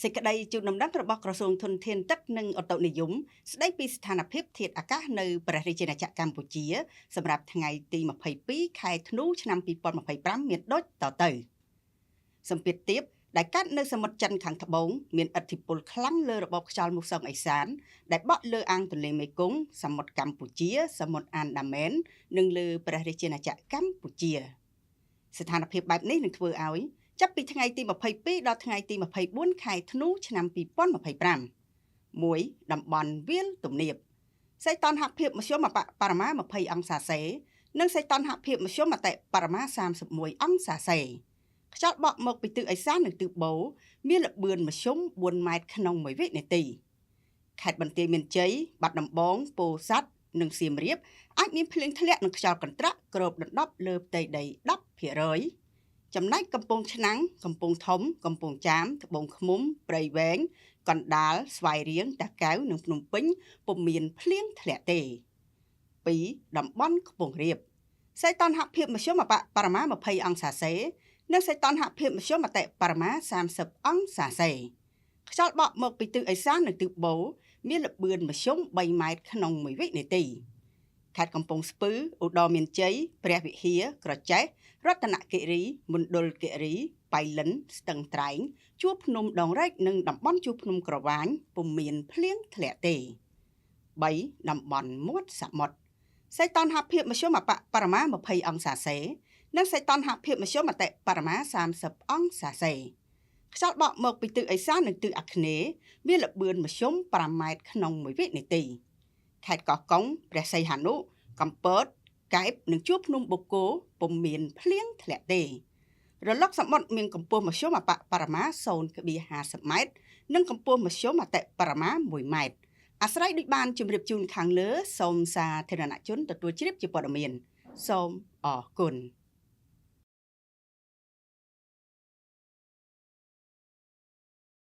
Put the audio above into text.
សេចក្តីជូនដំណឹងរបស់ក្រសួងធនធានទឹកនិងអូតូនិយមស្តីពីស្ថានភាពធាតុអាកាសនៅព្រះរាជាណាចក្រកម្ពុជាសម្រាប់ថ្ងៃទី22ខែធ្នូឆ្នាំ2025មានដូចតទៅសម្ពាធទាបដែលកើតនៅសមុទ្រចិនខាងត្បូងមានឥទ្ធិពលខ្លាំងលើរបបខ្យល់មូសុងអេសានដែលបក់លើអាងទន្លេមេគង្គសមុទ្រកម្ពុជាសមុទ្រអានដាមែននិងលើព្រះរាជាណាចក្រកម្ពុជាស្ថានភាពបែបនេះនឹងធ្វើឲ្យចាប់ពីថ្ងៃទី22ដល់ថ្ងៃទី24ខែធ្នូឆ្នាំ2025 1. តំបន់វាលទំនាបសីតុណ្ហភាពមធ្យមបរិមា20អង្សាសេនិងសីតុណ្ហភាពមធ្យមបរិមា31អង្សាសេខ្យល់បក់មកពីទិសឦសាននិងទិសបូរមានល្បឿនមធ្យម4ម៉ែត្រក្នុង1វិនាទីខេត្តបន្ទាយមានជ័យបាត់ដំបងពោធិ៍សាត់និងសៀមរាបអាចមានភ្លៀងធ្លាក់និងខ្យល់កន្ត្រាក់គ្របដណ្ដប់លើផ្ទៃដី 10% ចំណែកកំពង់ឆ្នាំងកំពង់ធំកំពង់ចាមត្បូងឃ្មុំព្រៃវែងកណ្ដាលស្វាយរៀងតាកែវនិងភ្នំពេញពុំមានភ្លៀងធ្លាក់ទេ 2. តំបន់ខ្ពង់រាបសីតុណ្ហភាពមធ្យមបរិមា20អង្សាសេនិងសីតុណ្ហភាពមធ្យមបរិមា30អង្សាសេខ្យល់បក់មកពីទិសឦសាននិងទិសបូរមានល្បឿនមធ្យម3ម៉ែត្រក្នុង1វិនាទីខេត្តកំពង់ស្ពឺឧត្តរមានជ័យព្រះវិហារក្រចេះរតនគិរីមណ្ឌលគិរីបៃលិនស្ទឹងត្រែងជួរភ្នំដងរែកនិងតំបន់ជួរភ្នំក្រវាញពុំមានភ្លៀងធ្លាក់ទេ 3. តំបន់មាត់សមុទ្រសីតុណ្ហភាពមធ្យមបរិមា20អង្សាសេនិងសីតុណ្ហភាពមធ្យមបរិមា30អង្សាសេខ្យល់បក់មកពីទិសឦសាននិងទិសអាគ្នេយ៍មានល្បឿនមធ្យម5ម៉ែត្រក្នុង1វិនាទីខេត្តកោះកុងព្រះសីហនុកំពតកែបនិងជួរភ្នំបូកគោពុំមានភ្លៀងធ្លាក់ទេរលកសមុទ្រមានកម្ពស់មធ្យមបរិមា 0.50 ម៉ែត្រនិងកម្ពស់មធ្យមបរិមា1ម៉ែត្រអាស្រ័យដូចបានជម្រាបជូនខាងលើសូមសាធារណជនទទួលជ្រាបជាព័ត៌មានសូមអរគុណ